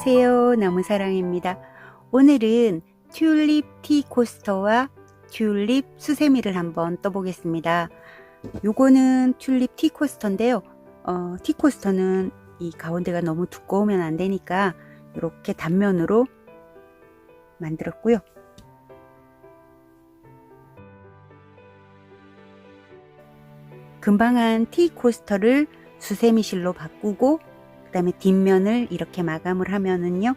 안녕하세요. 나무사랑입니다. 오늘은 튤립 티 코스터와 튤립 수세미를 한번 떠보겠습니다. 요거는 튤립 티 코스터인데요. 티 코스터는 이 가운데가 너무 두꺼우면 안 되니까 이렇게 단면으로 만들었고요. 금방 한 티 코스터를 수세미 실로 바꾸고 그 다음에 뒷면을 이렇게 마감을 하면은요,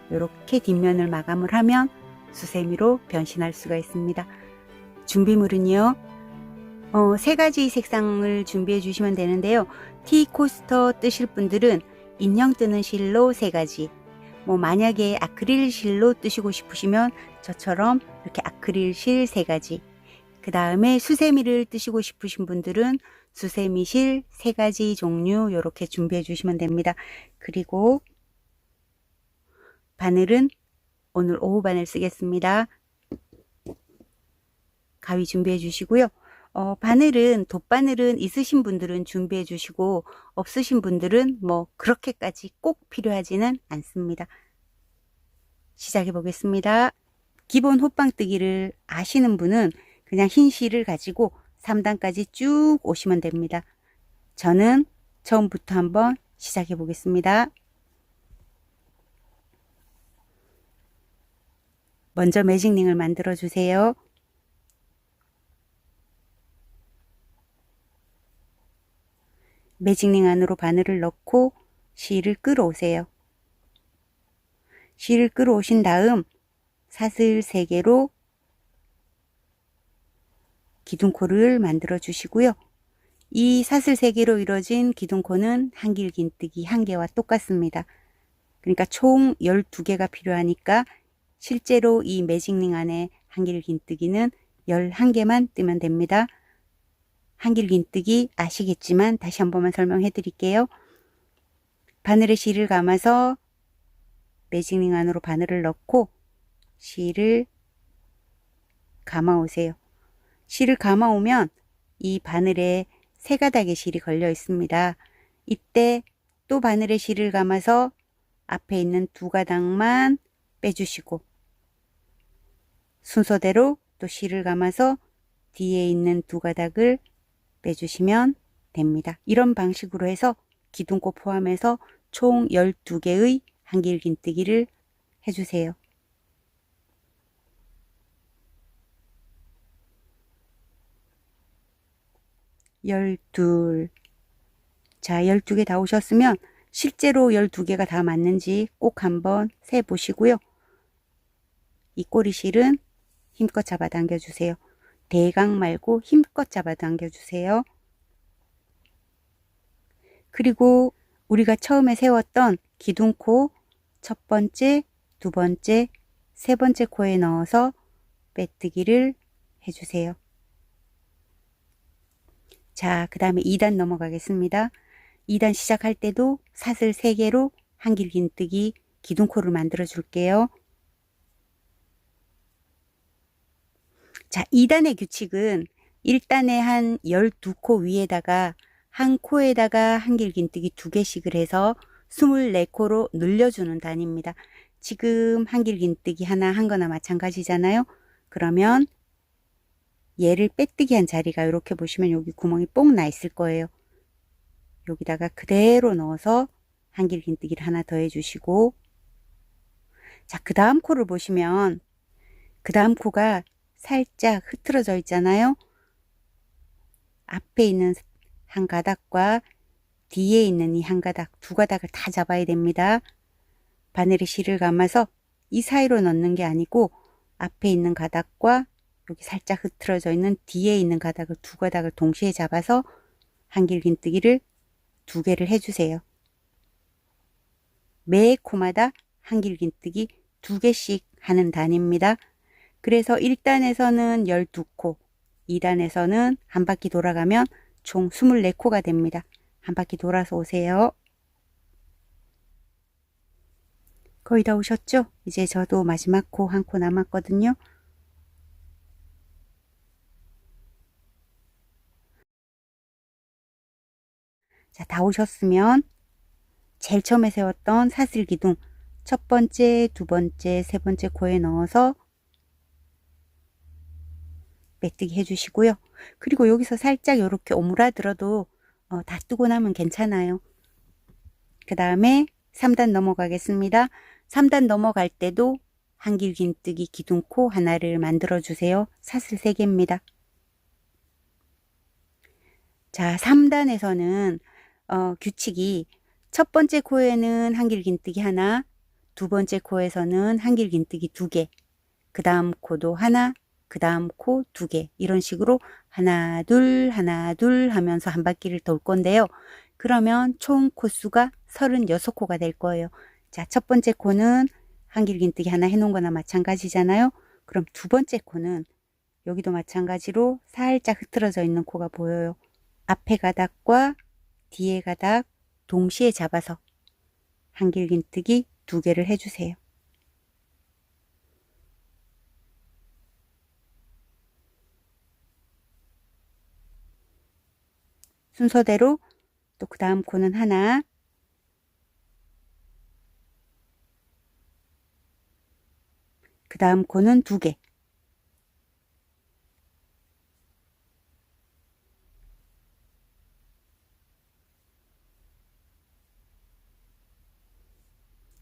이렇게 뒷면을 마감을 하면 수세미로 변신할 수가 있습니다. 준비물은요, 세 가지 색상을 준비해 주시면 되는데요. 티 코스터 뜨실 분들은 인형 뜨는 실로 세 가지, 만약에 아크릴 실로 뜨시고 싶으시면 저처럼 이렇게 아크릴 실 세 가지, 그 다음에 수세미를 뜨시고 싶으신 분들은 수세미 실 세 가지 종류 이렇게 준비해 주시면 됩니다. 그리고 바늘은 오늘 오후 바늘 쓰겠습니다. 가위 준비해 주시고요. 바늘은 돗바늘은 있으신 분들은 준비해 주시고 없으신 분들은 그렇게까지 꼭 필요하지는 않습니다. 시작해 보겠습니다. 기본 호빵뜨기를 아시는 분은 그냥 흰 실을 가지고 3단까지 쭉 오시면 됩니다. 저는 처음부터 한번 시작해 보겠습니다. 먼저 매직링을 만들어 주세요. 매직링 안으로 바늘을 넣고 실을 끌어오세요. 실을 끌어오신 다음 사슬 3개로 기둥코를 만들어 주시고요. 이 사슬 3개로 이루어진 기둥코는 한길긴뜨기 1개와 똑같습니다. 그러니까 총 12개가 필요하니까 실제로 이 매직링 안에 한길긴뜨기는 11개만 뜨면 됩니다. 한길긴뜨기 아시겠지만 다시 한 번만 설명해 드릴게요. 바늘에 실을 감아서 매직링 안으로 바늘을 넣고 실을 감아 오세요. 실을 감아 오면 이 바늘에 3가닥의 실이 걸려 있습니다. 이때 또 바늘에 실을 감아서 앞에 있는 2가닥만 빼주시고 순서대로 또 실을 감아서 뒤에 있는 2가닥을 빼주시면 됩니다. 이런 방식으로 해서 기둥코 포함해서 총 12개의 한길긴뜨기를 해주세요. 자, 12개 다 오셨으면 실제로 12개가 다 맞는지 꼭 한번 세 보시고요. 이 꼬리실은 힘껏 잡아 당겨 주세요. 대강 말고 힘껏 잡아 당겨 주세요. 그리고 우리가 처음에 세웠던 기둥코 첫 번째, 두 번째, 세 번째 코에 넣어서 빼뜨기를 해주세요. 자, 그 다음에 2단 넘어가겠습니다. 2단 시작할 때도 사슬 3개로 한길긴뜨기 기둥코를 만들어 줄게요. 자, 2단의 규칙은 1단에 한 12코 위에다가 한 코에다가 한길긴뜨기 2개씩을 해서 24코로 늘려주는 단입니다. 지금 한길긴뜨기 하나 한 거나 마찬가지잖아요. 그러면 얘를 빼뜨기 한 자리가 이렇게 보시면 여기 구멍이 뽕 나 있을 거예요. 여기다가 그대로 넣어서 한길긴뜨기를 하나 더 해주시고, 자, 그 다음 코를 보시면 그 다음 코가 살짝 흐트러져 있잖아요. 앞에 있는 한 가닥과 뒤에 있는 이 한 가닥, 2가닥을 다 잡아야 됩니다. 바늘에 실을 감아서 이 사이로 넣는 게 아니고 앞에 있는 가닥과 여기 살짝 흐트러져 있는 뒤에 있는 가닥을 2가닥을 동시에 잡아서 한길긴뜨기를 2개를 해주세요. 매 코마다 한길긴뜨기 2개씩 하는 단입니다. 그래서 1단에서는 12코, 2단에서는 한 바퀴 돌아가면 총 24코가 됩니다. 한 바퀴 돌아서 오세요. 거의 다 오셨죠? 이제 저도 마지막 코 한 코 남았거든요. 자, 다 오셨으면 제일 처음에 세웠던 사슬기둥 첫 번째, 두 번째, 세 번째 코에 넣어서 메뜨기 해주시고요. 그리고 여기서 살짝 이렇게 오므라들어도 다 뜨고 나면 괜찮아요. 그 다음에 3단 넘어가겠습니다. 3단 넘어갈 때도 한길긴뜨기 기둥코 하나를 만들어 주세요. 사슬 3개입니다. 자, 3단에서는 규칙이 첫 번째 코에는 한길긴뜨기 하나, 두 번째 코에서는 한길긴뜨기 2개, 그 다음 코도 하나, 그 다음 코 2개, 이런 식으로 하나 둘 하면서 한 바퀴를 돌 건데요. 그러면 총 코수가 36코가 될 거예요. 자, 첫 번째 코는 한길긴뜨기 하나 해놓은 거나 마찬가지잖아요. 그럼 두 번째 코는 여기도 마찬가지로 살짝 흐트러져 있는 코가 보여요. 앞에 가닥과 뒤에 가닥 동시에 잡아서 한길긴뜨기 2개를 해주세요. 순서대로 또 그 다음 코는 하나, 그 다음 코는 2개,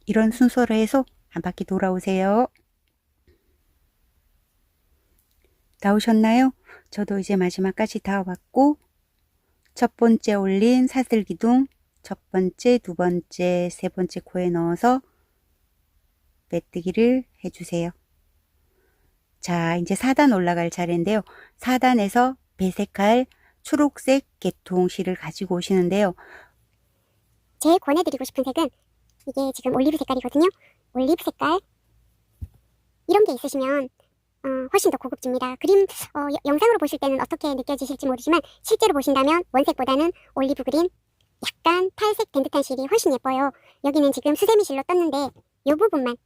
이런 순서로 해서 한 바퀴 돌아오세요. 다 오셨나요? 저도 이제 마지막까지 다 왔고, 첫 번째 올린 사슬기둥 첫 번째, 두 번째, 세 번째 코에 넣어서 메뜨기를 해주세요. 자, 이제 4단 올라갈 차례인데요. 4단에서 배색할 초록색 개통실을 가지고 오시는데요. 제일 권해드리고 싶은 색은 이게 지금 올리브 색깔이거든요. 올리브 색깔 이런 게 있으시면 훨씬 더 고급집니다. 그림 영상으로 보실 때는 어떻게 느껴지실지 모르지만 실제로 보신다면 원색보다는 올리브 그린 약간 탈색 된 듯한 실이 훨씬 예뻐요. 여기는 지금 수세미 실로 떴는데 이 부분만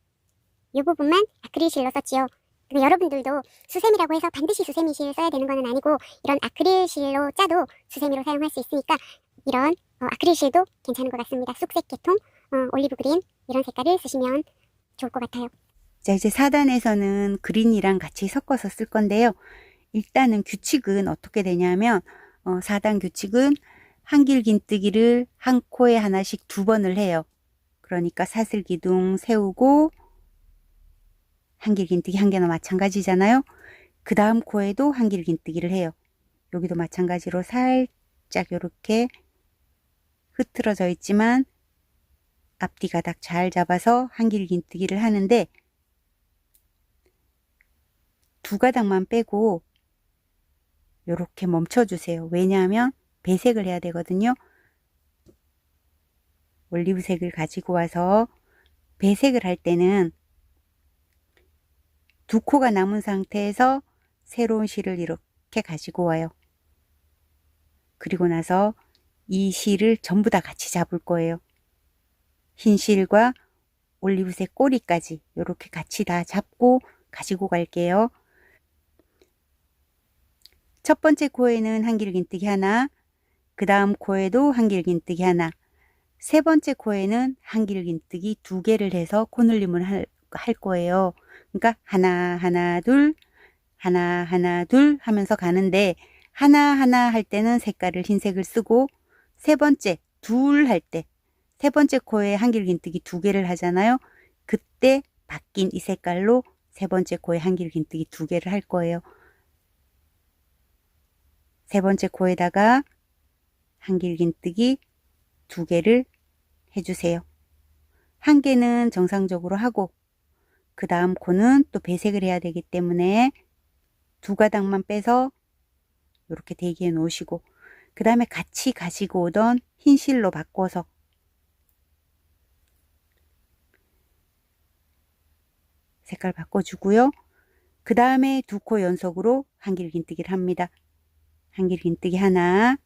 아크릴 실로 썼지요. 여러분들도 수세미라고 해서 반드시 수세미 실 써야 되는 건 아니고 이런 아크릴 실로 짜도 수세미로 사용할 수 있으니까 이런 아크릴 실도 괜찮은 것 같습니다. 쑥색 계통, 올리브 그린 이런 색깔을 쓰시면 좋을 것 같아요. 자, 이제 4단에서는 그린이랑 같이 섞어서 쓸 건데요. 일단은 규칙은 어떻게 되냐면 4단 규칙은 한길긴뜨기를 한 코에 하나씩 2번을 해요. 그러니까 사슬기둥 세우고 한길긴뜨기 한 개나 마찬가지잖아요. 그 다음 코에도 한길긴뜨기를 해요. 여기도 마찬가지로 살짝 이렇게 흐트러져 있지만 앞뒤 가닥 잘 잡아서 한길긴뜨기를 하는데 두 가닥만 빼고 이렇게 멈춰주세요. 왜냐하면 배색을 해야 되거든요. 올리브색을 가지고 와서 배색을 할 때는 2코가 남은 상태에서 새로운 실을 이렇게 가지고 와요. 그리고 나서 이 실을 전부 다 같이 잡을 거예요. 흰 실과 올리브색 꼬리까지 이렇게 같이 다 잡고 가지고 갈게요. 첫 번째 코에는 한길긴뜨기 하나, 그 다음 코에도 한길긴뜨기 하나, 세 번째 코에는 한길긴뜨기 2개를 해서 코늘림을 할 거예요. 그러니까 하나 둘 하나 둘 하면서 가는데 하나 할 때는 색깔을 흰색을 쓰고 세 번째 둘 할 때 세 번째 코에 한길긴뜨기 2개를 하잖아요. 그때 바뀐 이 색깔로 세 번째 코에 한길긴뜨기 2개를 할 거예요. 세 번째 코에다가 한길긴뜨기 2개를 해주세요. 한 개는 정상적으로 하고 그 다음 코는 또 배색을 해야 되기 때문에 2가닥만 빼서 이렇게 대기해 놓으시고 그 다음에 같이 가지고 오던 흰 실로 바꿔서 색깔 바꿔주고요. 그 다음에 2코 연속으로 한길긴뜨기를 합니다. 한길긴뜨기 하나,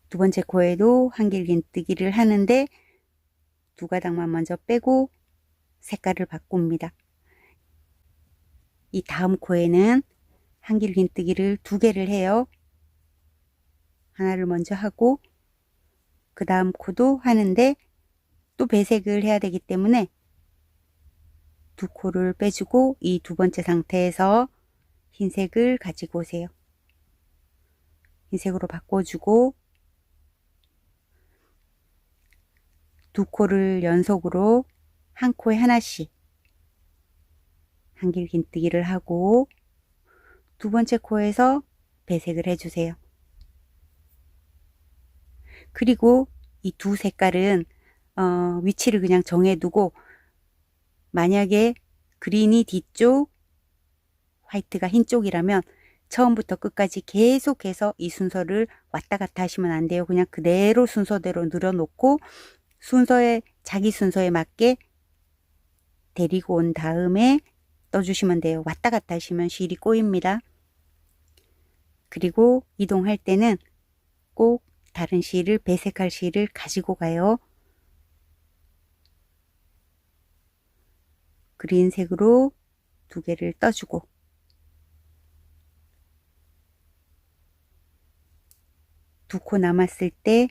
두 번째 코에도 한길긴뜨기를 하는데 2가닥만 먼저 빼고 색깔을 바꿉니다. 이 다음 코에는 한길긴뜨기를 2개를 해요. 하나를 먼저 하고 그 다음 코도 하는데 또 배색을 해야 되기 때문에 2코를 빼주고 이 2번째 상태에서 흰색을 가지고 오세요. 흰색으로 바꿔주고 2코를 연속으로 한 코에 하나씩 한길긴뜨기를 하고 2번째 코에서 배색을 해주세요. 그리고 이 2 색깔은 위치를 그냥 정해두고 만약에 그린이 뒤쪽 화이트가 흰 쪽이라면 처음부터 끝까지 계속해서 이 순서를 왔다 갔다 하시면 안 돼요. 그냥 그대로 순서대로 늘어놓고 자기 순서에 맞게 데리고 온 다음에 떠주시면 돼요. 왔다 갔다 하시면 실이 꼬입니다. 그리고 이동할 때는 꼭 다른 실을 배색할 실을 가지고 가요. 그린색으로 2개를 떠주고 두 코 남았을 때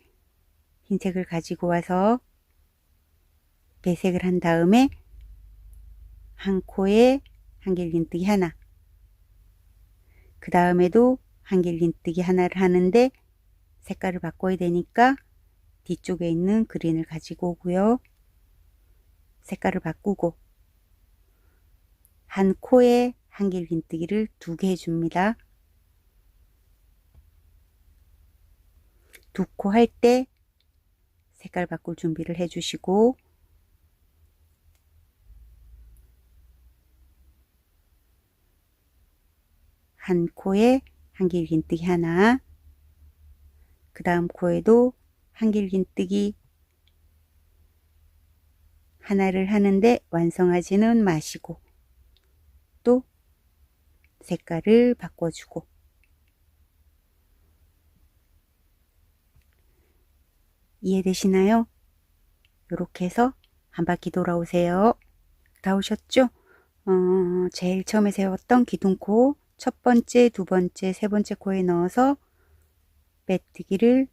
흰색을 가지고 와서 배색을 한 다음에 한 코에 한길긴뜨기 하나, 그 다음에도 한길긴뜨기 하나를 하는데 색깔을 바꿔야 되니까 뒤쪽에 있는 그린을 가지고 오고요. 색깔을 바꾸고 한 코에 한길긴뜨기를 2개 해줍니다. 2코 할 때 색깔 바꿀 준비를 해주시고 한 코에 한길긴뜨기 하나, 그 다음 코에도 한길긴뜨기 하나를 하는데 완성하지는 마시고 또 색깔을 바꿔주고 이해되시나요? 이렇게 해서 한 바퀴 돌아오세요. 다 오셨죠? 제일 처음에 세웠던 기둥코 첫 번째, 두 번째, 세 번째 코에 넣어서 빼뜨기를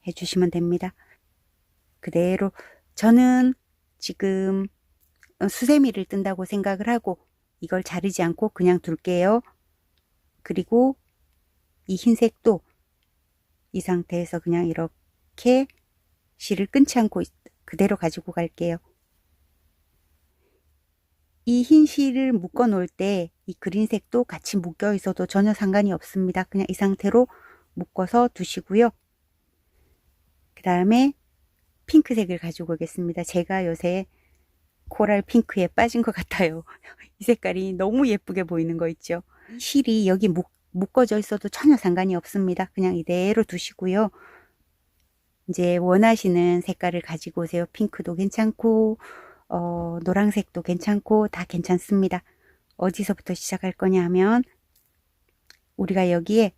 해주시면 됩니다. 그대로 저는 지금 수세미를 뜬다고 생각을 하고 이걸 자르지 않고 그냥 둘게요. 그리고 이 흰색도 이 상태에서 그냥 이렇게 실을 끊지 않고 그대로 가지고 갈게요. 이 흰 실을 묶어 놓을 때 이 그린색도 같이 묶여 있어도 전혀 상관이 없습니다. 그냥 이 상태로 묶어서 두시고요. 그 다음에 핑크색을 가지고 오겠습니다. 제가 요새 코랄 핑크에 빠진 것 같아요. 이 색깔이 너무 예쁘게 보이는 거 있죠. 실이 여기 묶어져 있어도 전혀 상관이 없습니다. 그냥 이대로 두시고요. 이제 원하시는 색깔을 가지고 오세요. 핑크도 괜찮고 노란색도 괜찮고 다 괜찮습니다. 어디서부터 시작할 거냐 하면 우리가 여기에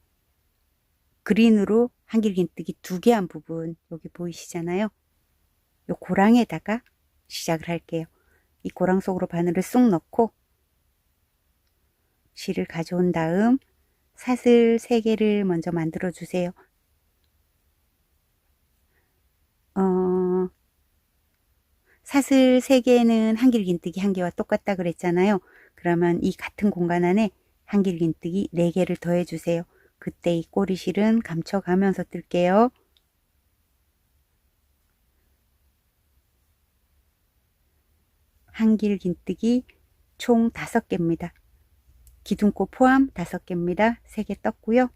그린으로 한길긴뜨기 2개 한 부분 여기 보이시잖아요. 요 고랑에다가 시작을 할게요. 이 고랑 속으로 바늘을 쏙 넣고 실을 가져온 다음 사슬 3개를 먼저 만들어 주세요. 사슬 3개는 한길긴뜨기 1개와 똑같다 그랬잖아요. 그러면 이 같은 공간 안에 한길긴뜨기 4개를 더해 주세요. 그때 이 꼬리실은 감춰가면서 뜰게요. 한길긴뜨기 총 5개입니다. 기둥코 포함 5개입니다. 3개 떴고요.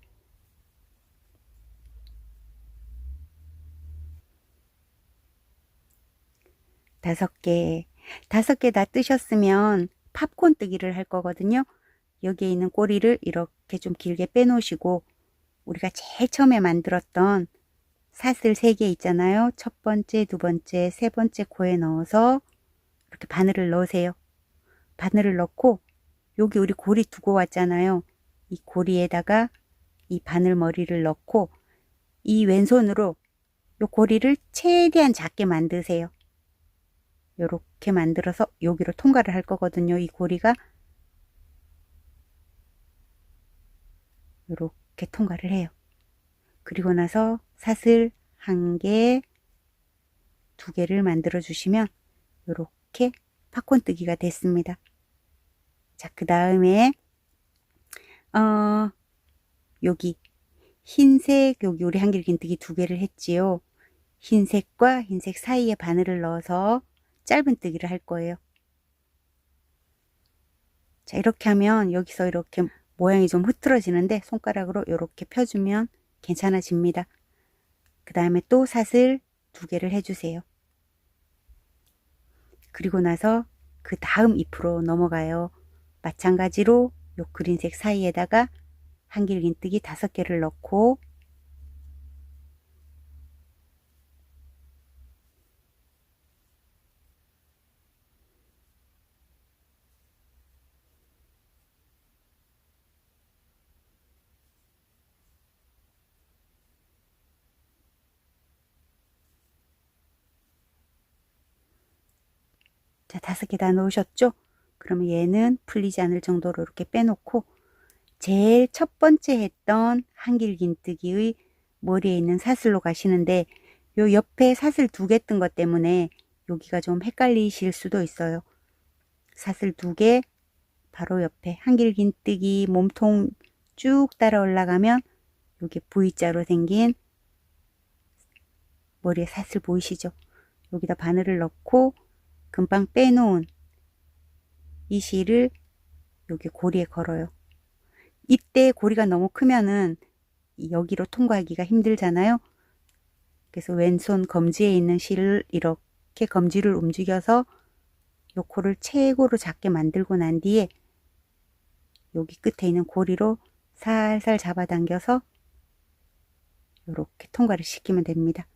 다섯 개 다 뜨셨으면 팝콘 뜨기를 할 거거든요. 여기에 있는 꼬리를 이렇게 좀 길게 빼놓으시고 우리가 제일 처음에 만들었던 사슬 3개 있잖아요. 첫 번째, 두 번째, 세 번째 코에 넣어서 이렇게 바늘을 넣으세요. 바늘을 넣고 여기 우리 고리 두고 왔잖아요. 이 고리에다가 이 바늘 머리를 넣고 이 왼손으로 이 고리를 최대한 작게 만드세요. 이렇게 만들어서 여기로 통과를 할 거거든요. 이 고리가 이렇게 통과를 해요. 그리고 나서 사슬 1개, 2개를 만들어 주시면 이렇게 팝콘뜨기가 됐습니다. 자, 그 다음에 여기 흰색, 여기 우리 한길긴뜨기 2개를 했지요. 흰색과 흰색 사이에 바늘을 넣어서 짧은뜨기를 할 거예요. 자, 이렇게 하면 여기서 이렇게 모양이 좀 흐트러지는데 손가락으로 이렇게 펴주면 괜찮아집니다. 그 다음에 또 사슬 2개를 해주세요. 그리고 나서 그 다음 잎으로 넘어가요. 마찬가지로 요 그린색 사이에다가 한길긴뜨기 5개를 넣고 자, 5개 다 넣으셨죠? 그러면 얘는 풀리지 않을 정도로 이렇게 빼놓고 제일 첫 번째 했던 한길긴뜨기의 머리에 있는 사슬로 가시는데 요 옆에 사슬 2개 뜬 것 때문에 여기가 좀 헷갈리실 수도 있어요. 사슬 2개 바로 옆에 한길긴뜨기 몸통 쭉 따라 올라가면 여기 V자로 생긴 머리에 사슬 보이시죠? 여기다 바늘을 넣고 금방 빼놓은 이 실을 여기 고리에 걸어요. 이때 고리가 너무 크면은 여기로 통과하기가 힘들잖아요. 그래서 왼손 검지에 있는 실을 이렇게 검지를 움직여서 요 코를 최고로 작게 만들고 난 뒤에 여기 끝에 있는 고리로 살살 잡아당겨서 이렇게 통과를 시키면 됩니다.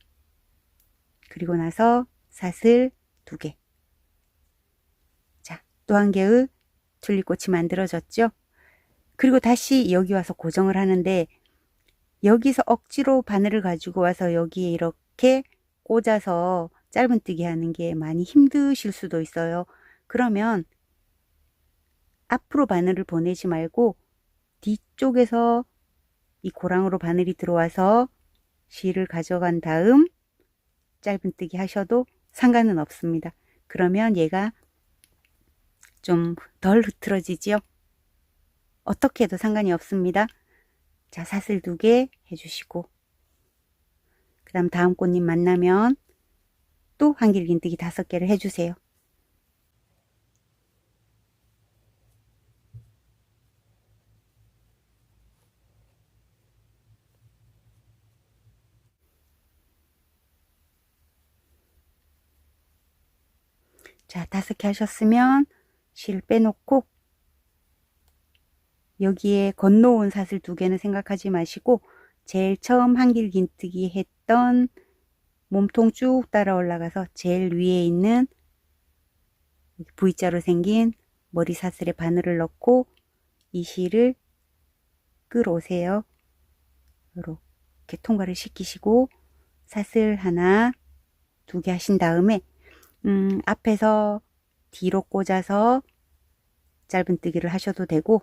그리고 나서 사슬 2개. 자, 또 한 개의 튤립꽃이 만들어졌죠. 그리고 다시 여기 와서 고정을 하는데 여기서 억지로 바늘을 가지고 와서 여기에 이렇게 꽂아서 짧은뜨기 하는 게 많이 힘드실 수도 있어요. 그러면 앞으로 바늘을 보내지 말고 뒤쪽에서 이 고랑으로 바늘이 들어와서 실을 가져간 다음 짧은뜨기 하셔도 상관은 없습니다. 그러면 얘가 좀 덜 흐트러지지요. 어떻게 해도 상관이 없습니다. 자, 사슬 2개 해주시고 그 다음 다음 꽃님 만나면 또 한길긴뜨기 5개를 해주세요. 자, 5개 하셨으면 실 빼놓고 여기에 건너온 사슬 2개는 생각하지 마시고 제일 처음 한길긴뜨기 했던 몸통 쭉 따라 올라가서 제일 위에 있는 V자로 생긴 머리 사슬에 바늘을 넣고 이 실을 끌어오세요. 이렇게 통과를 시키시고 사슬 하나 2개 하신 다음에 앞에서 뒤로 꽂아서 짧은뜨기를 하셔도 되고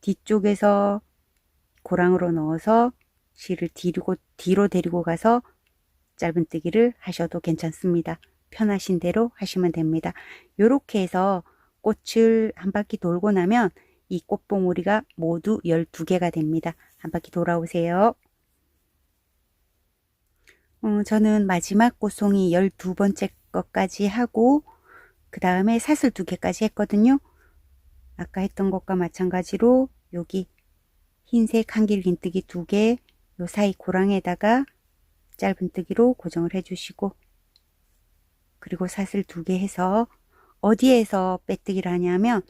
뒤쪽에서 고랑으로 넣어서 실을 뒤로 데리고 가서 짧은뜨기를 하셔도 괜찮습니다. 편하신 대로 하시면 됩니다. 이렇게 해서 꽃을 한 바퀴 돌고 나면 이 꽃봉오리가 모두 12개가 됩니다. 한 바퀴 돌아오세요. 저는 마지막 꽃송이 12번째 것까지 하고 그 다음에 사슬 2개까지 했거든요. 아까 했던 것과 마찬가지로 여기 흰색 한길긴뜨기 2개 요 사이 고랑에다가 짧은뜨기로 고정을 해주시고 그리고 사슬 2개 해서 어디에서 빼뜨기를 하냐면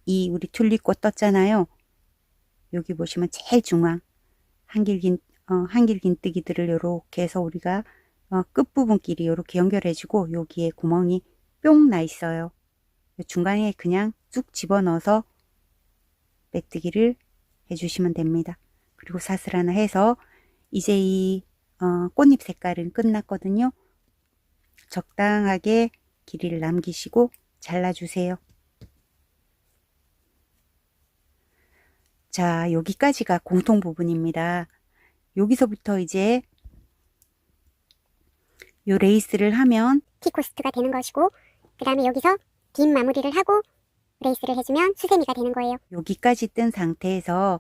이 우리 튤립꽃 떴잖아요. 여기 보시면 제일 중앙 한길긴뜨기들을 이렇게 해서 우리가 끝부분끼리 이렇게 연결해주고 여기에 구멍이 뿅 나 있어요. 중간에 그냥 쑥 집어넣어서 빼뜨기를 해주시면 됩니다. 그리고 사슬 하나 해서 이제 이 꽃잎 색깔은 끝났거든요. 적당하게 길이를 남기시고 잘라주세요. 자, 여기까지가 공통 부분입니다. 여기서부터 이제 요 레이스를 하면 T코스트가 되는 것이고, 그 다음에 여기서 뒷 마무리를 하고 레이스를 해주면 수세미가 되는 거예요. 여기까지 뜬 상태에서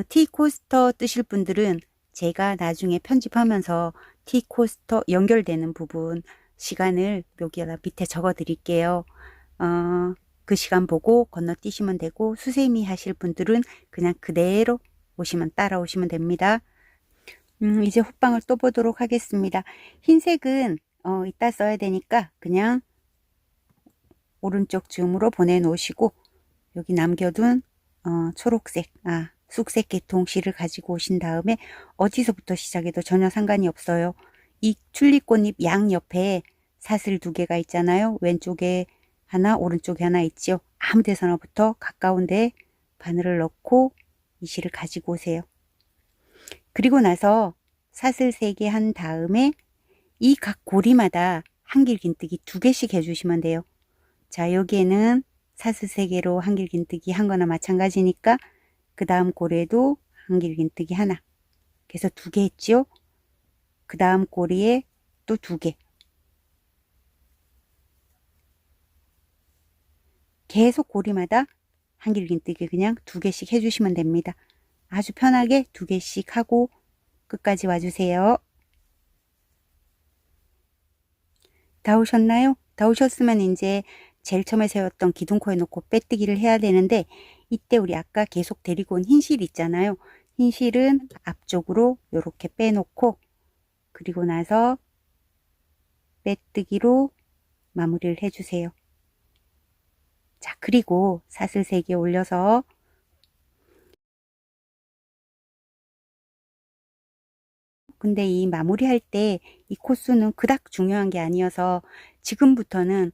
T코스터 뜨실 분들은 제가 나중에 편집하면서 T코스터 연결되는 부분 시간을 여기다 밑에 적어 드릴게요. 그 시간 보고 건너뛰시면 되고, 수세미 하실 분들은 그냥 그대로 따라오시면 됩니다. 이제 호빵을 또 보도록 하겠습니다. 흰색은 이따 써야 되니까 그냥 오른쪽 줌으로 보내놓으시고, 여기 남겨둔 초록색, 쑥색 계통 실을 가지고 오신 다음에 어디서부터 시작해도 전혀 상관이 없어요. 이 튤립꽃잎 양 옆에 사슬 2개가 있잖아요. 왼쪽에 하나, 오른쪽에 하나 있지요. 아무 데서나부터 가까운 데 바늘을 넣고 이 실을 가지고 오세요. 그리고 나서 사슬 3개 한 다음에 이 각 고리마다 한길긴뜨기 2개씩 해주시면 돼요. 자, 여기에는 사슬 3개로 한길긴뜨기 한 거나 마찬가지니까 그 다음 고리에도 한길긴뜨기 하나. 그래서 2개 했지요. 그 다음 고리에 또 2개. 계속 고리마다 한길긴뜨기 그냥 2개씩 해주시면 됩니다. 아주 편하게 2개씩 하고 끝까지 와주세요. 다 오셨나요? 다 오셨으면 이제 제일 처음에 세웠던 기둥코에 놓고 빼뜨기를 해야 되는데, 이때 우리 아까 계속 데리고 온 흰 실 있잖아요. 흰 실은 앞쪽으로 이렇게 빼놓고, 그리고 나서 빼뜨기로 마무리를 해주세요. 자, 그리고 사슬 3개 올려서 근데 이 마무리할 때 이 코수는 그닥 중요한 게 아니어서 지금부터는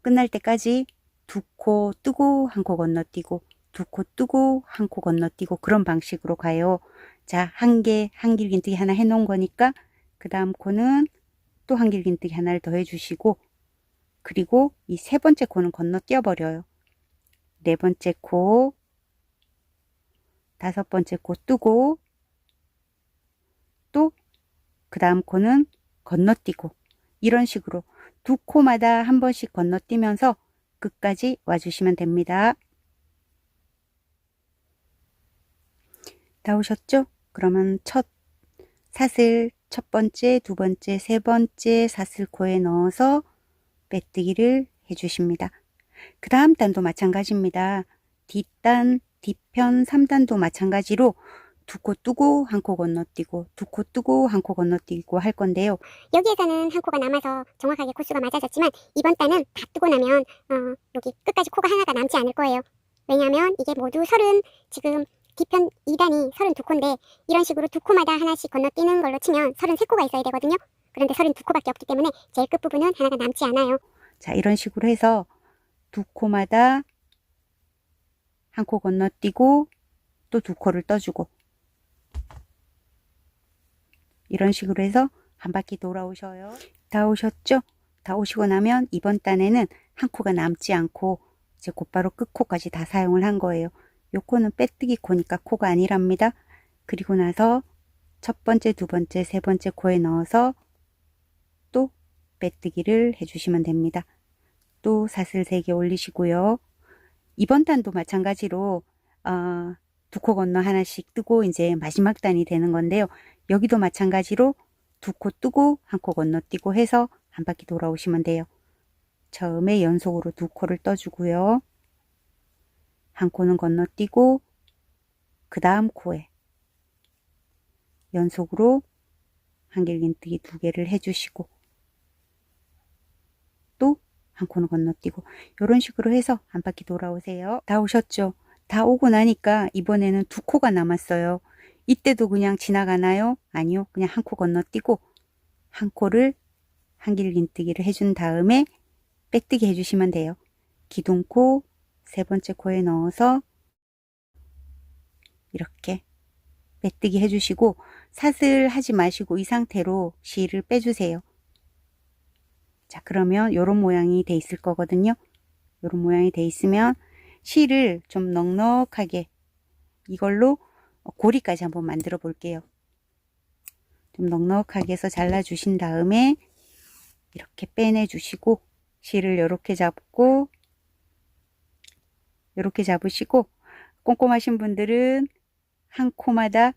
끝날 때까지 2코 뜨고 1코 건너뛰고 2코 뜨고 1코 건너뛰고 그런 방식으로 가요. 자, 한길긴뜨기 하나 해놓은 거니까 그 다음 코는 또 한길긴뜨기 하나를 더 해주시고, 그리고 이 3번째 코는 건너뛰어 버려요. 4번째 코, 5번째 코 뜨고 또 그 다음 코는 건너뛰고, 이런 식으로 2코마다 한 번씩 건너뛰면서 끝까지 와주시면 됩니다. 다 오셨죠? 그러면 첫 사슬 첫 번째, 두 번째, 세 번째 사슬코에 넣어서 빼뜨기를 해주십니다. 그 다음 단도 마찬가지입니다. 뒷단, 뒤편 3단도 마찬가지로 2코 뜨고 1코 건너뛰고 2코 뜨고 1코 건너뛰고 할 건데요. 여기에서는 한 코가 남아서 정확하게 코수가 맞아졌지만, 이번 단은 다 뜨고 나면 여기 끝까지 코가 하나가 남지 않을 거예요. 왜냐하면 이게 모두 지금 뒤편 2단이 32코인데 이런 식으로 2코마다 하나씩 건너뛰는 걸로 치면 33코가 있어야 되거든요. 그런데 32코밖에 없기 때문에 제일 끝부분은 하나가 남지 않아요. 자, 이런 식으로 해서 2코마다 1코 건너뛰고 또 2코를 떠주고, 이런 식으로 해서 한 바퀴 돌아오셔요. 다 오셨죠? 다 오시고 나면 이번 단에는 한 코가 남지 않고 이제 곧바로 끝코까지 다 사용을 한 거예요. 요 코는 빼뜨기 코니까 코가 아니랍니다. 그리고 나서 첫 번째, 두 번째, 세 번째 코에 넣어서 또 빼뜨기를 해주시면 됩니다. 또 사슬 3개 올리시고요. 이번 단도 마찬가지로 2코 건너 하나씩 뜨고 이제 마지막 단이 되는 건데요. 여기도 마찬가지로 2코 뜨고 1코 건너뛰고 해서 한 바퀴 돌아오시면 돼요. 처음에 연속으로 2코를 떠주고요. 1코는 건너뛰고 그 다음 코에 연속으로 한길긴뜨기 2개를 해주시고 또 1코는 건너뛰고, 이런 식으로 해서 한 바퀴 돌아오세요. 다 오셨죠? 다 오고 나니까 이번에는 2코가 남았어요. 이때도 그냥 지나가나요? 아니요. 그냥 1코 건너뛰고 1코를 한길긴뜨기를 해준 다음에 빼뜨기 해주시면 돼요. 기둥코 세 번째 코에 넣어서 이렇게 빼뜨기 해주시고, 사슬 하지 마시고 이 상태로 실을 빼주세요. 자, 그러면 이런 모양이 돼 있을 거거든요. 이런 모양이 돼 있으면 실을 좀 넉넉하게 이걸로 고리까지 한번 만들어 볼게요. 좀 넉넉하게 해서 잘라 주신 다음에 이렇게 빼내 주시고 실을 이렇게 잡고 이렇게 잡으시고, 꼼꼼하신 분들은 한 코마다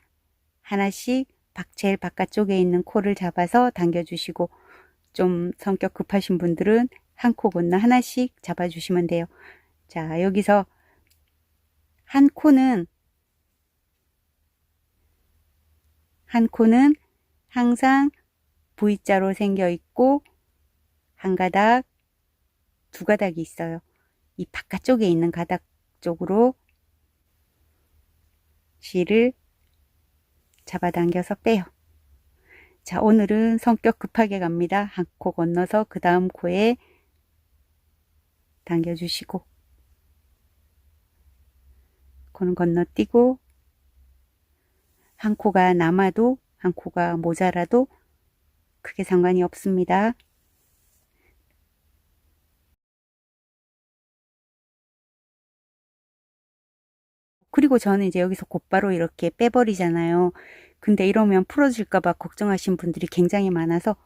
하나씩 제일 바깥쪽에 있는 코를 잡아서 당겨 주시고, 좀 성격 급하신 분들은 한 코 건너 하나씩 잡아 주시면 돼요. 자, 여기서 한 코는 항상 V자로 생겨 있고 한 가닥, 두 가닥이 있어요. 이 바깥쪽에 있는 가닥 쪽으로 실을 잡아당겨서 빼요. 자, 오늘은 성격 급하게 갑니다. 한 코 건너서 그 다음 코에 당겨주시고, 코는 건너뛰고, 한 코가 남아도 한 코가 모자라도 크게 상관이 없습니다. 그리고 저는 이제 여기서 곧바로 이렇게 빼버리잖아요. 근데 이러면 풀어질까봐 걱정하신 분들이 굉장히 많아서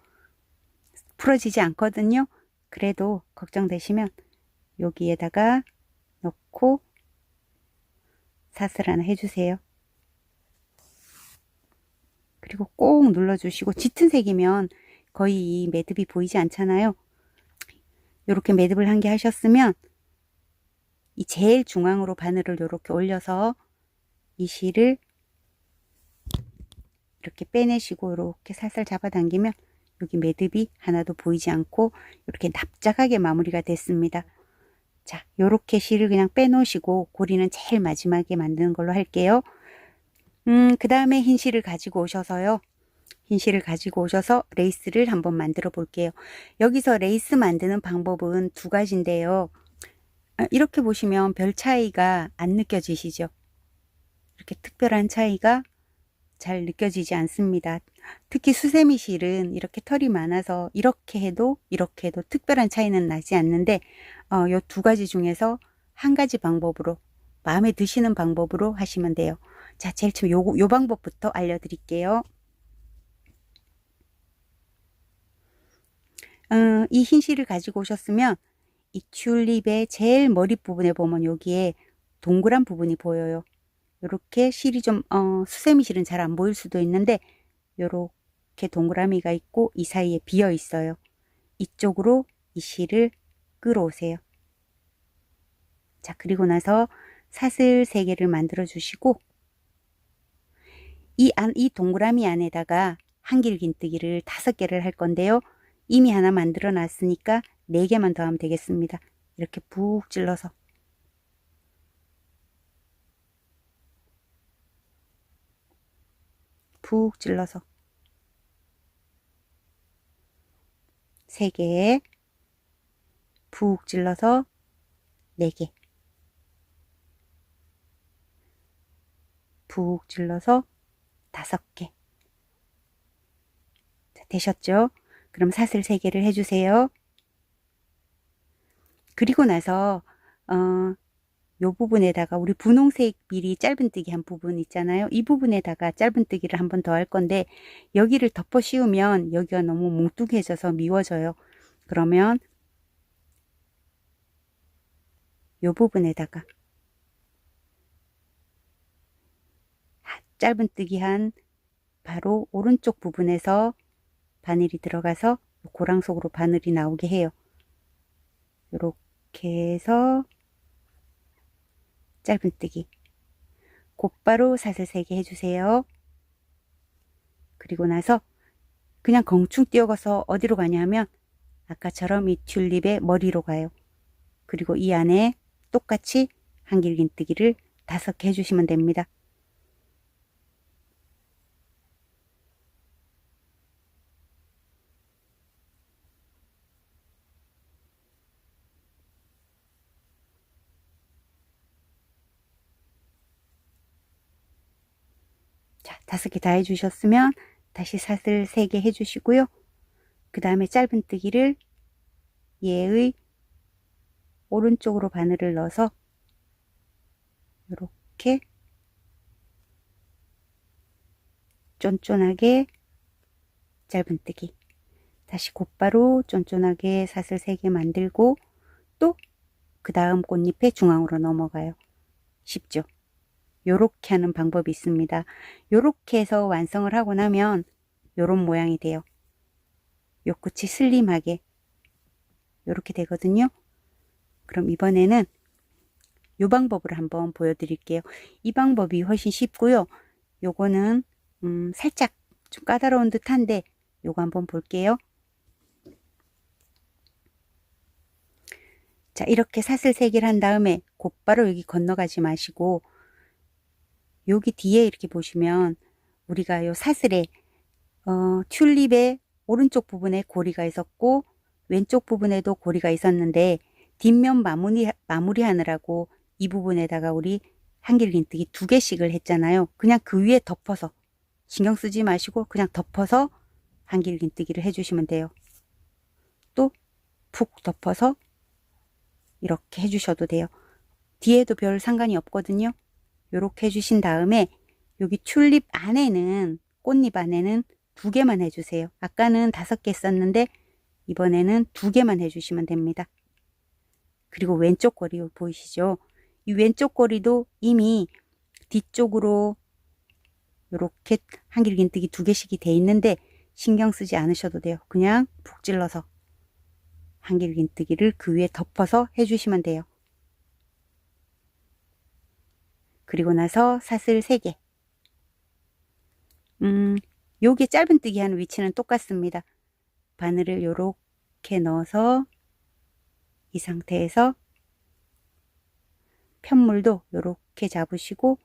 풀어지지 않거든요. 그래도 걱정되시면 여기에다가 넣고 사슬 하나 해주세요. 그리고 꼭 눌러주시고, 짙은 색이면 거의 이 매듭이 보이지 않잖아요. 이렇게 매듭을 한 개 하셨으면 이 제일 중앙으로 바늘을 이렇게 올려서 이 실을 이렇게 빼내시고 이렇게 살살 잡아당기면 여기 매듭이 하나도 보이지 않고 이렇게 납작하게 마무리가 됐습니다. 자, 이렇게 실을 그냥 빼놓으시고 고리는 제일 마지막에 만드는 걸로 할게요. 그 다음에 흰 실을 가지고 오셔서요. 흰 실을 가지고 오셔서 레이스를 한번 만들어 볼게요. 여기서 레이스 만드는 방법은 두 가지인데요. 이렇게 보시면 별 차이가 안 느껴지시죠? 이렇게 특별한 차이가 잘 느껴지지 않습니다. 특히 수세미 실은 이렇게 털이 많아서 이렇게 해도 특별한 차이는 나지 않는데, 요 두 가지 중에서 한 가지 방법으로, 마음에 드시는 방법으로 하시면 돼요. 자, 제일 처음 요 방법부터 알려드릴게요. 이 흰 실을 가지고 오셨으면 이 튤립의 제일 머리 부분에 보면 여기에 동그란 부분이 보여요. 이렇게 실이 좀 수세미 실은 잘 안 보일 수도 있는데 이렇게 동그라미가 있고 이 사이에 비어 있어요. 이쪽으로 이 실을 끌어오세요. 자, 그리고 나서 사슬 3개를 만들어 주시고 이 동그라미 안에다가 한길긴뜨기를 5개를 할 건데요. 이미 하나 만들어 놨으니까 4개만 더 하면 되겠습니다. 이렇게 푹 찔러서 푹 찔러서 3개, 푹 찔러서 4개, 푹 찔러서 5개. 자, 되셨죠? 그럼 사슬 3개를 해주세요. 그리고 나서 요 부분에다가 우리 분홍색 미리 짧은뜨기 한 부분 있잖아요. 이 부분에다가 짧은뜨기를 한 번 더 할 건데 여기를 덮어 씌우면 여기가 너무 뭉뚱해져서 미워져요. 그러면 요 부분에다가 짧은뜨기 한 바로 오른쪽 부분에서 바늘이 들어가서 고랑 속으로 바늘이 나오게 해요. 이렇게 해서 짧은뜨기 곧바로 사슬 3개 해주세요. 그리고 나서 그냥 경충 뛰어가서 어디로 가냐면 아까처럼 이 튤립의 머리로 가요. 그리고 이 안에 똑같이 한길긴뜨기를 5개 해주시면 됩니다. 자, 5개 다 해주셨으면 다시 사슬 3개 해주시고요. 그 다음에 짧은뜨기를 얘의 오른쪽으로 바늘을 넣어서 이렇게 쫀쫀하게 짧은뜨기, 다시 곧바로 쫀쫀하게 사슬 3개 만들고 또 그 다음 꽃잎의 중앙으로 넘어가요. 쉽죠? 요렇게 하는 방법이 있습니다. 요렇게 해서 완성을 하고 나면 요런 모양이 돼요. 요 끝이 슬림하게 요렇게 되거든요. 그럼 이번에는 요 방법을 한번 보여드릴게요. 이 방법이 훨씬 쉽고요. 요거는 살짝 좀 까다로운 듯한데 요거 한번 볼게요. 자, 이렇게 사슬 3개를 한 다음에 곧바로 여기 건너가지 마시고 여기 뒤에 이렇게 보시면 우리가 요 사슬에 튤립의 오른쪽 부분에 고리가 있었고 왼쪽 부분에도 고리가 있었는데 뒷면 마무리하느라고 이 부분에다가 우리 한길긴뜨기 2개씩을 했잖아요. 그냥 그 위에 덮어서 신경 쓰지 마시고 그냥 덮어서 한길긴뜨기를 해주시면 돼요. 또 푹 덮어서 이렇게 해주셔도 돼요. 뒤에도 별 상관이 없거든요. 이렇게 해주신 다음에 여기 튤립 안에는 꽃잎 안에는 2개만 해주세요. 아까는 5개 썼는데 이번에는 2개만 해주시면 됩니다. 그리고 왼쪽 꼬리 보이시죠? 이 왼쪽 꼬리도 이미 뒤쪽으로 이렇게 한길긴뜨기 2개씩이 돼 있는데 신경 쓰지 않으셔도 돼요. 그냥 푹 찔러서 한길긴뜨기를 그 위에 덮어서 해주시면 돼요. 그리고 나서 사슬 3개. 요게 짧은뜨기 하는 위치는 똑같습니다. 바늘을 요렇게 넣어서 이 상태에서 편물도 요렇게 잡으시고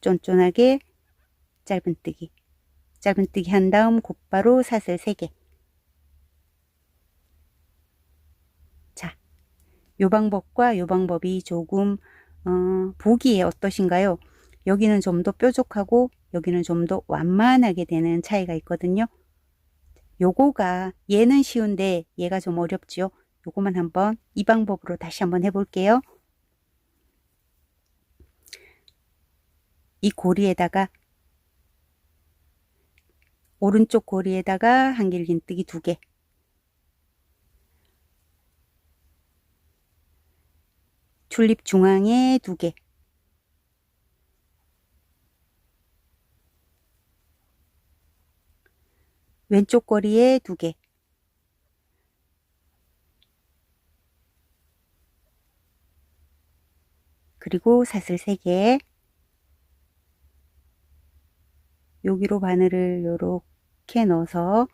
쫀쫀하게 짧은뜨기 한 다음 곧바로 사슬 3개. 자, 요 방법과 요 방법이 조금 보기에 어떠신가요? 여기는 좀 더 뾰족하고 여기는 좀 더 완만하게 되는 차이가 있거든요. 요거가 얘는 쉬운데 얘가 좀 어렵죠. 요거만 한번 이 방법으로 다시 한번 해볼게요. 이 고리에다가 오른쪽 고리에다가 한길긴뜨기 2개, 튤립 중앙에 2개, 왼쪽 고리에 2개, 그리고 사슬 3개. 여기로 바늘을 요렇게 넣어서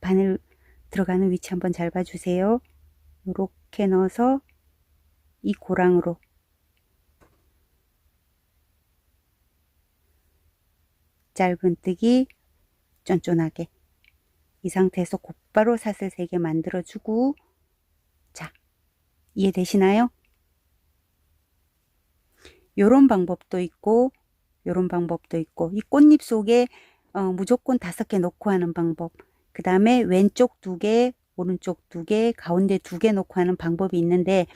바늘 들어가는 위치 한번 잘 봐주세요. 요렇게 넣어서 이 고랑으로 짧은뜨기 쫀쫀하게 이 상태에서 곧바로 사슬 3개 만들어주고, 자, 이해되시나요? 요런 방법도 있고 요런 방법도 있고 이 꽃잎 속에 무조건 5개 넣고 하는 방법, 그 다음에 왼쪽 2개, 오른쪽 2개, 가운데 2개 넣고 하는 방법이 있는데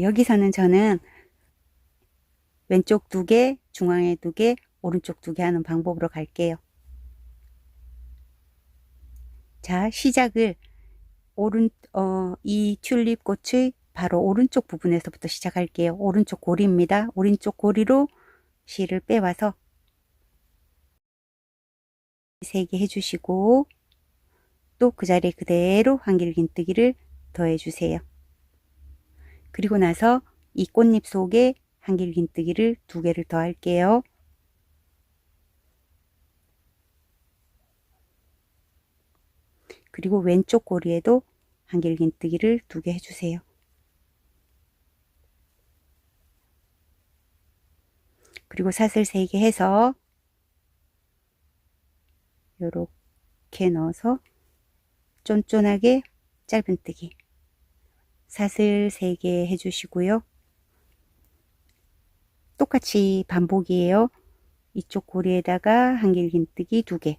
여기서는 저는 왼쪽 2개, 중앙에 2개, 오른쪽 2개 하는 방법으로 갈게요. 자, 시작을 이 튤립 꽃의 바로 오른쪽 부분에서부터 시작할게요. 오른쪽 고리입니다. 오른쪽 고리로 실을 빼와서 3개 해주시고 또 그 자리에 그대로 한길긴뜨기를 더해주세요. 그리고 나서 이 꽃잎 속에 한길긴뜨기를 2개를 더 할게요. 그리고 왼쪽 고리에도 한길긴뜨기를 2개 해주세요. 그리고 사슬 3개 해서 요렇게 넣어서 쫀쫀하게 짧은뜨기 사슬 3개 해주시고요. 똑같이 반복이에요. 이쪽 고리에다가 한길긴뜨기 2개,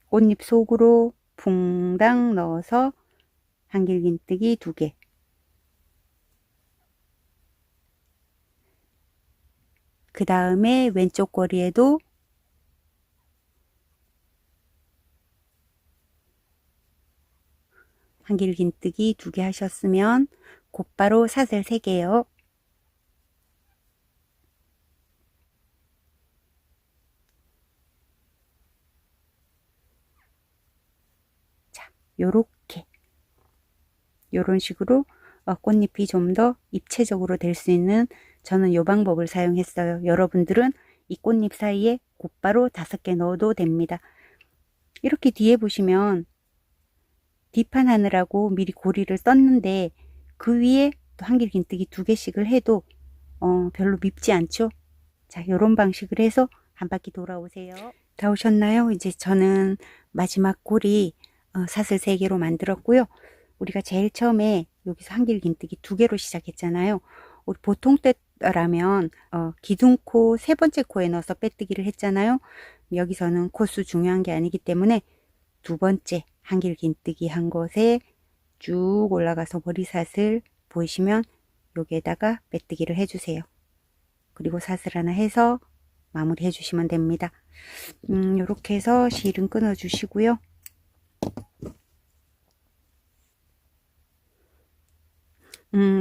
꽃잎 속으로 붕당 넣어서 한길긴뜨기 2개, 그 다음에 왼쪽 꼬리에도 한길긴뜨기 2개 하셨으면 곧바로 사슬 3개요. 자, 요렇게 요런 식으로 꽃잎이 좀 더 입체적으로 될 수 있는 저는 요 방법을 사용했어요. 여러분들은 이 꽃잎 사이에 곧바로 5개 넣어도 됩니다. 이렇게 뒤에 보시면 뒷판 하느라고 미리 고리를 썼는데 그 위에 또 한길긴뜨기 2개씩을 해도 별로 밉지 않죠. 자, 요런 방식을 해서 한 바퀴 돌아오세요. 다 오셨나요? 이제 저는 마지막 고리 사슬 3개로 만들었고요. 우리가 제일 처음에 여기서 한길긴뜨기 2개로 시작했잖아요. 우리 보통 때라면 기둥코 3번째 코에 넣어서 빼뜨기를 했잖아요. 여기서는 코수 중요한 게 아니기 때문에 2번째 한길긴뜨기 한 곳에 쭉 올라가서 머리사슬 보이시면 여기에다가 빼뜨기를 해주세요. 그리고 사슬 하나 해서 마무리 해주시면 됩니다. 이렇게 해서 실은 끊어 주시고요.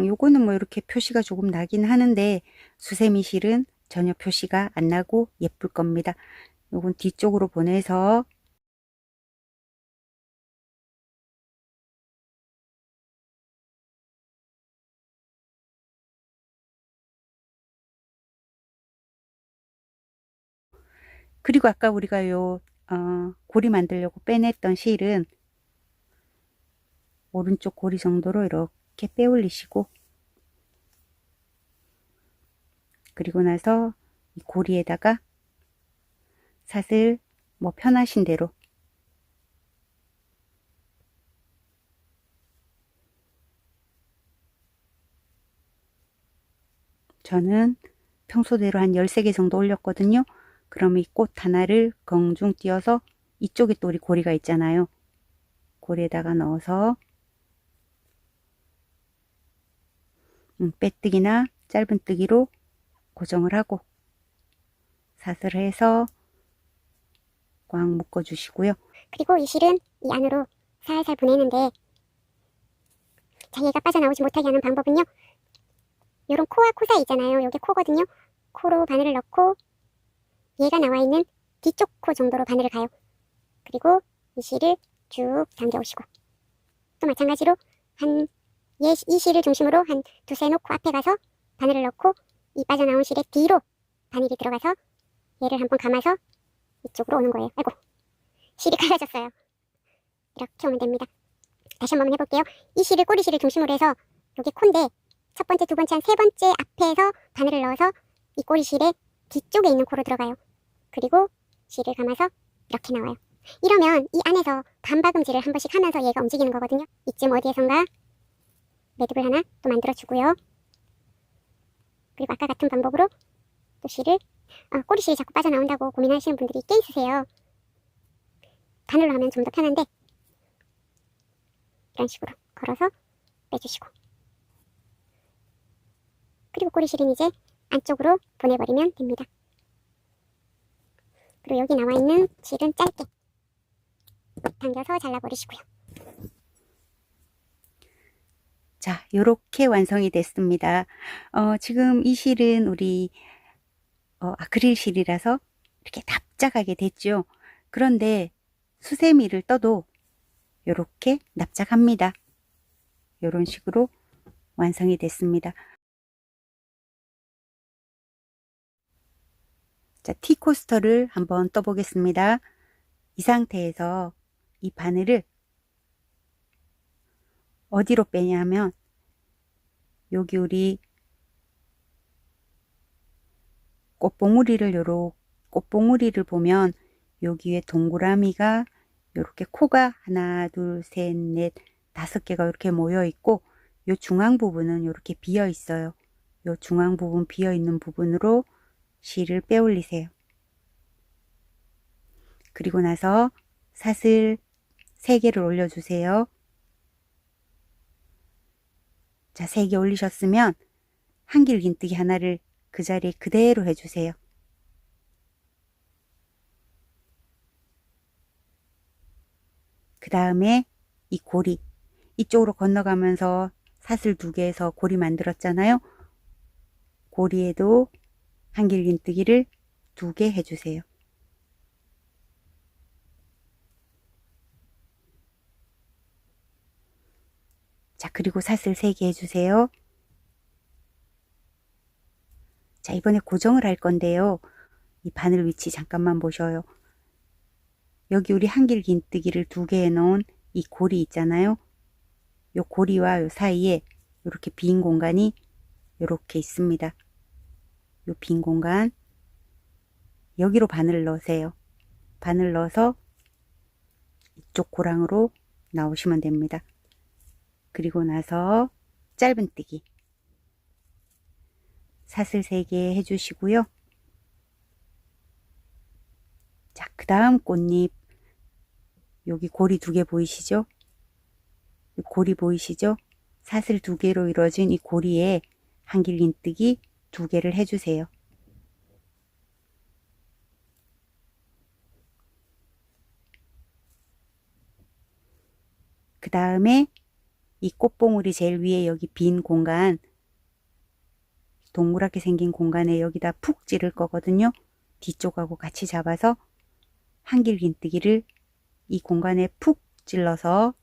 요거는 뭐 이렇게 표시가 조금 나긴 하는데 수세미 실은 전혀 표시가 안 나고 예쁠 겁니다. 요건 뒤쪽으로 보내서 그리고 아까 우리가 요 고리 만들려고 빼냈던 실은 오른쪽 고리 정도로 이렇게 빼 올리시고 그리고 나서 이 고리에다가 사슬 뭐 편하신 대로 저는 평소대로 한 13개 정도 올렸거든요. 그럼 이 꽃 하나를 공중 띄어서 이쪽에 또 우리 고리가 있잖아요. 고리에다가 넣어서 빼뜨기나 짧은뜨기로 고정을 하고 사슬을 해서 꽉 묶어 주시고요. 그리고 이 실은 이 안으로 살살 보내는데 자, 얘가 빠져나오지 못하게 하는 방법은요. 요런 코와 코 사이 있잖아요. 요게 코거든요. 코로 바늘을 넣고 얘가 나와 있는 뒤쪽 코 정도로 바늘을 가요. 그리고 이 실을 쭉 당겨 오시고 또 마찬가지로 이 실을 중심으로 한 2세 놓고 앞에 가서 바늘을 넣고 이 빠져나온 실의 뒤로 바늘이 들어가서 얘를 한번 감아서 이쪽으로 오는 거예요. 아이고, 실이 갈라졌어요. 이렇게 오면 됩니다. 다시 한번 해볼게요. 이 실을 꼬리실을 중심으로 해서 여기 코인데 첫 번째, 두 번째, 한 세 번째 앞에서 바늘을 넣어서 이 꼬리실의 뒤쪽에 있는 코로 들어가요. 그리고 실을 감아서 이렇게 나와요. 이러면 이 안에서 반박음질을 한 번씩 하면서 얘가 움직이는 거거든요. 이쯤 어디에선가 매듭을 하나 또 만들어주고요. 그리고 아까 같은 방법으로 또 실을 꼬리실이 자꾸 빠져나온다고 고민하시는 분들이 꽤 있으세요. 바늘로 하면 좀 더 편한데 이런 식으로 걸어서 빼주시고 그리고 꼬리실은 이제 안쪽으로 보내버리면 됩니다. 그리고 여기 나와 있는 실은 짧게 당겨서 잘라버리시고요. 자, 요렇게 완성이 됐습니다. 지금 이 실은 우리 아크릴 실이라서 이렇게 납작하게 됐죠. 그런데 수세미를 떠도 요렇게 납작합니다. 요런 식으로 완성이 됐습니다. 자, 티코스터를 한번 떠보겠습니다. 이 상태에서 이 바늘을 어디로 빼냐면 여기 우리 꽃봉우리를 보면 여기에 동그라미가 이렇게 코가 하나, 둘, 셋, 넷, 5개가 이렇게 모여 있고 요 중앙 부분은 이렇게 비어 있어요. 요 중앙 부분 비어 있는 부분으로 실을 빼 올리세요. 그리고 나서 사슬 3개를 올려주세요. 자, 3개 올리셨으면 한길긴뜨기 하나를 그 자리에 그대로 해주세요. 그 다음에 이 고리 이쪽으로 건너가면서 사슬 2개에서 고리 만들었잖아요. 고리에도 한길긴뜨기를 2개 해주세요. 자, 그리고 사슬 3개 해주세요. 자, 이번에 고정을 할 건데요. 이 바늘 위치 잠깐만 보셔요. 여기 우리 한길긴뜨기를 2개 해놓은 이 고리 있잖아요. 요 고리와 요 사이에 이렇게 빈 공간이 이렇게 있습니다. 요 빈 공간 여기로 바늘을 넣으세요. 바늘 넣어서 이쪽 고랑으로 나오시면 됩니다. 그리고 나서 짧은뜨기 사슬 3개 해주시고요. 자, 그 다음 꽃잎 여기 고리 2개 보이시죠? 이 고리 보이시죠? 사슬 2개로 이루어진 이 고리에 한길긴뜨기 2개를 해주세요. 그 다음에 이 꽃봉우리 제일 위에 여기 빈 공간 동그랗게 생긴 공간에 여기다 푹 찌를 거거든요. 뒤쪽하고 같이 잡아서 한길긴뜨기를 이 공간에 푹 찔러서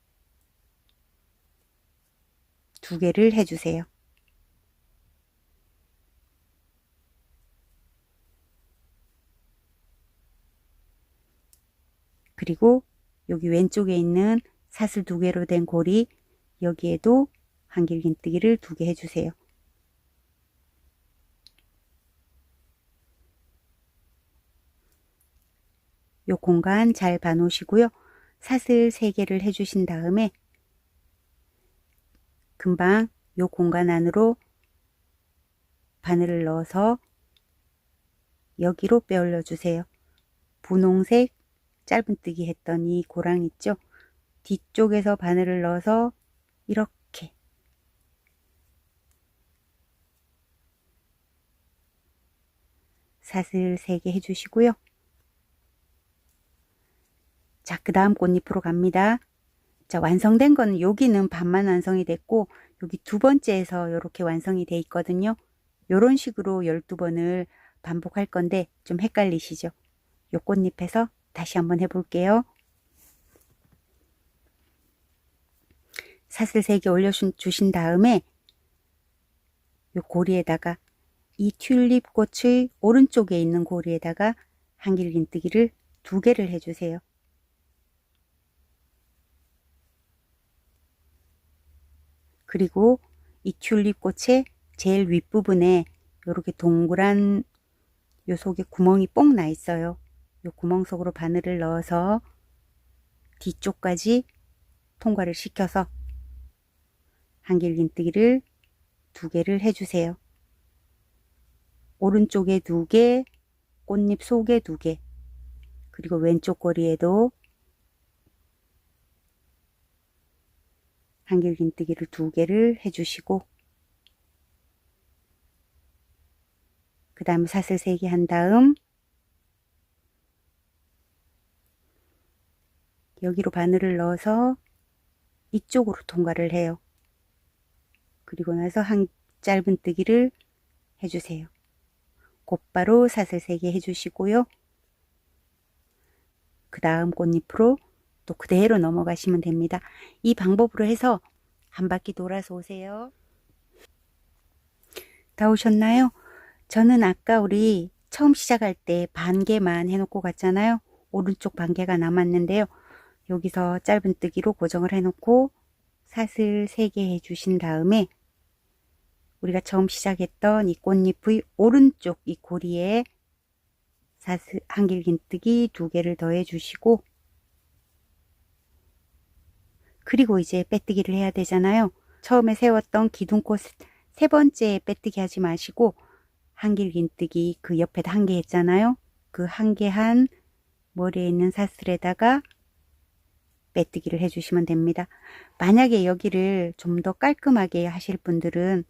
2개를 해주세요. 그리고 여기 왼쪽에 있는 사슬 2개로 된 고리 여기에도 한길긴뜨기를 2개 해주세요. 요 공간 잘 봐놓으시고요. 사슬 3개를 해주신 다음에 금방 요 공간 안으로 바늘을 넣어서 여기로 빼올려 주세요. 분홍색 짧은뜨기 했던 이 고랑 있죠? 뒤쪽에서 바늘을 넣어서 이렇게 사슬 3개 해주시고요. 자, 그 다음 꽃잎으로 갑니다. 자, 완성된 거는 여기는 반만 완성이 됐고 여기 2번째에서 이렇게 완성이 돼 있거든요. 이런 식으로 12번을 반복할 건데 좀 헷갈리시죠? 요 꽃잎에서 다시 한번 해볼게요. 사슬 3개 올려주신 다음에 요 고리에다가 이 튤립 꽃의 오른쪽에 있는 고리에다가 한길긴뜨기를 2개를 해주세요. 그리고 이 튤립 꽃의 제일 윗부분에 이렇게 동그란 요 속에 구멍이 뽕 나 있어요. 요 구멍 속으로 바늘을 넣어서 뒤쪽까지 통과를 시켜서 한길긴뜨기를 2개를 해주세요. 오른쪽에 2개, 꽃잎 속에 2개, 그리고 왼쪽 고리에도 한길긴뜨기를 2개를 해주시고 그 다음에 사슬 3개 한 다음 여기로 바늘을 넣어서 이쪽으로 통과를 해요. 그리고 나서 한 짧은뜨기를 해주세요. 곧바로 사슬 3개 해주시고요. 그 다음 꽃잎으로 또 그대로 넘어가시면 됩니다. 이 방법으로 해서 한 바퀴 돌아서 오세요. 다 오셨나요? 저는 아까 우리 처음 시작할 때 반 개만 해놓고 갔잖아요. 오른쪽 반 개가 남았는데요. 여기서 짧은뜨기로 고정을 해놓고 사슬 3개 해주신 다음에 우리가 처음 시작했던 이 꽃잎의 오른쪽 이 고리에 사슬 한길긴뜨기 2개를 더해 주시고 그리고 이제 빼뜨기를 해야 되잖아요. 처음에 세웠던 기둥꽃 3번째 빼뜨기 하지 마시고 한길긴뜨기 그 옆에다 1개 했잖아요. 그 1개 한 머리에 있는 사슬에다가 빼뜨기를 해주시면 됩니다. 만약에 여기를 좀 더 깔끔하게 하실 분들은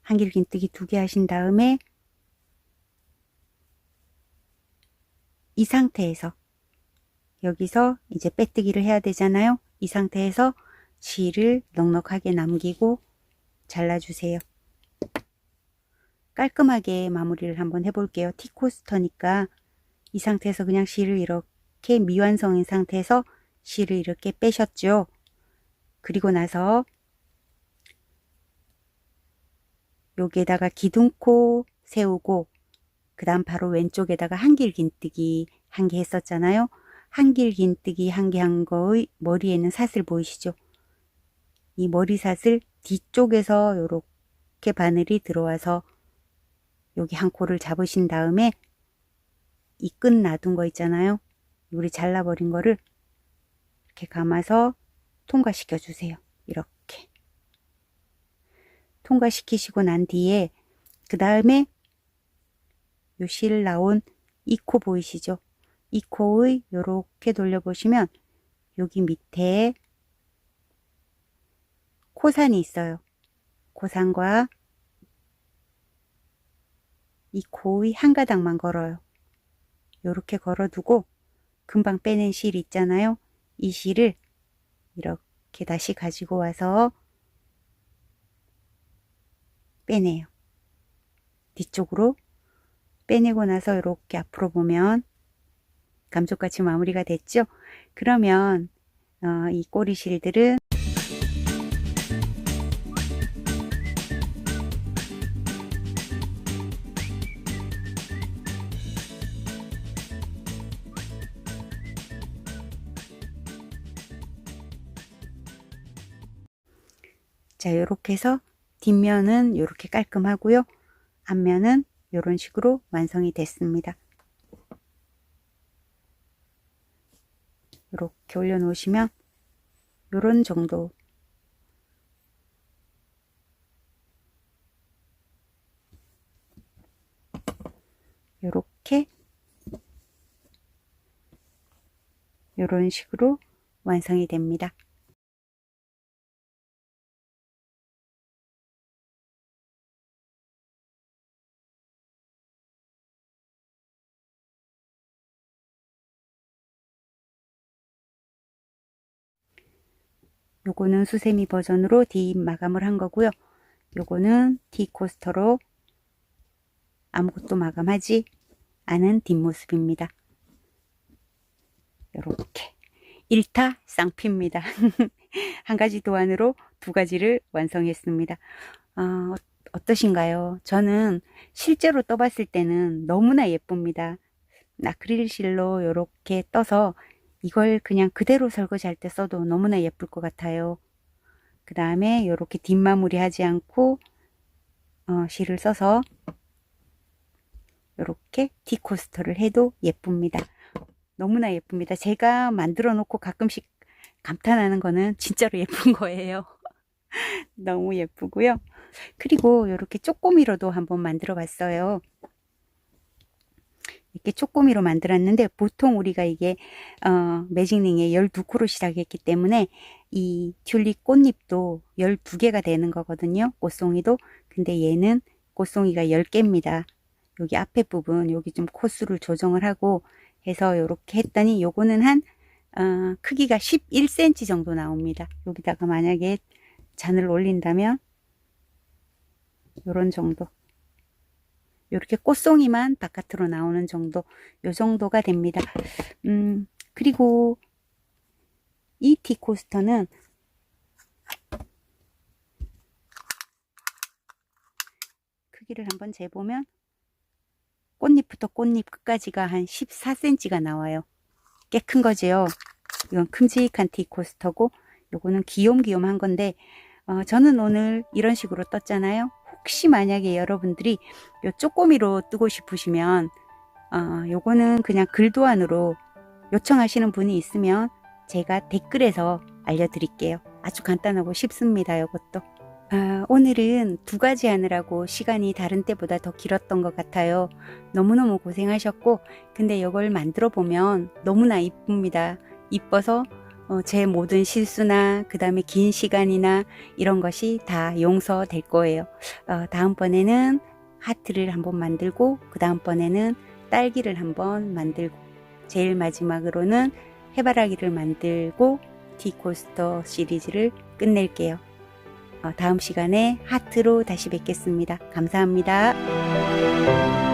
한길긴뜨기 2개 하신 다음에 이 상태에서 여기서 이제 빼뜨기를 해야 되잖아요. 이 상태에서 실을 넉넉하게 남기고 잘라주세요. 깔끔하게 마무리를 한번 해볼게요. 티코스터니까 이 상태에서 그냥 실을 이렇게 미완성인 상태에서 실을 이렇게 빼셨죠. 그리고 나서 여기에다가 기둥코 세우고 그 다음 바로 왼쪽에다가 한길긴뜨기 1개 했었잖아요. 한길긴뜨기 1개 한 거의 머리에는 사슬 보이시죠? 이 머리사슬 뒤쪽에서 이렇게 바늘이 들어와서 여기 한 코를 잡으신 다음에 이 끝 놔둔 거 있잖아요. 우리 잘라버린 거를 이렇게 감아서 통과시켜 주세요. 이렇게 통과시키시고 난 뒤에 그 다음에 요 실 나온 이 코 보이시죠? 이 코의 요렇게 돌려보시면 여기 밑에 코산이 있어요. 코산과 이 코의 한 가닥만 걸어요. 요렇게 걸어두고 금방 빼낸 실 있잖아요. 이 실을 이렇게 다시 가지고 와서 빼내요. 뒤쪽으로 빼내고 나서 이렇게 앞으로 보면 감쪽같이 마무리가 됐죠. 그러면 이 꼬리 실들은 자, 요렇게 해서 뒷면은 이렇게 깔끔하고요. 앞면은 이런 식으로 완성이 됐습니다. 이렇게 올려놓으시면 요런 정도 요렇게 요런 식으로 완성이 됩니다. 요거는 수세미 버전으로 뒷 마감을 한 거고요. 요거는 D코스터로 아무것도 마감하지 않은 뒷모습입니다. 요렇게 1타 쌍피입니다. 한 가지 도안으로 2가지를 완성했습니다. 어떠신가요? 저는 실제로 떠봤을 때는 너무나 예쁩니다. 아크릴 실로 이렇게 떠서 이걸 그냥 그대로 설거지할 때 써도 너무나 예쁠 것 같아요. 그 다음에 이렇게 뒷마무리 하지 않고 실을 써서 이렇게 D코스터를 해도 예쁩니다. 너무나 예쁩니다. 제가 만들어 놓고 가끔씩 감탄하는 거는 진짜로 예쁜 거예요. 너무 예쁘고요. 그리고 이렇게 쪼꼬미로도 한번 만들어 봤어요. 이렇게 쪼꼬미로 만들었는데 보통 우리가 이게 매직링에 12코로 시작했기 때문에 이 튤립 꽃잎도 12개가 되는 거거든요. 꽃송이도. 근데 얘는 꽃송이가 10개입니다. 여기 앞에 부분 여기 좀 코수를 조정을 하고 해서 이렇게 했더니 요거는 한 크기가 11cm 정도 나옵니다. 여기다가 만약에 잔을 올린다면 요런 정도, 이렇게 꽃송이만 바깥으로 나오는 정도, 요 정도가 됩니다. 그리고 이 D코스터는 크기를 한번 재보면 꽃잎부터 꽃잎 끝까지가 한 14cm가 나와요. 꽤 큰 거죠. 이건 큼직한 D코스터고 요거는 귀염귀염한 건데 저는 오늘 이런 식으로 떴잖아요. 혹시 만약에 여러분들이 요 쪼꼬미로 뜨고 싶으시면 요거는 그냥 글도안으로 요청하시는 분이 있으면 제가 댓글에서 알려드릴게요. 아주 간단하고 쉽습니다. 요것도 오늘은 2가지 하느라고 시간이 다른 때보다 더 길었던 것 같아요. 너무너무 고생하셨고 근데 이걸 만들어 보면 너무나 이쁩니다. 이뻐서 제 모든 실수나 그 다음에 긴 시간이나 이런 것이 다 용서될 거예요. 다음번에는 하트를 한번 만들고 그 다음번에는 딸기를 한번 만들고 제일 마지막으로는 해바라기를 만들고 티코스터 시리즈를 끝낼게요. 다음 시간에 하트로 다시 뵙겠습니다. 감사합니다.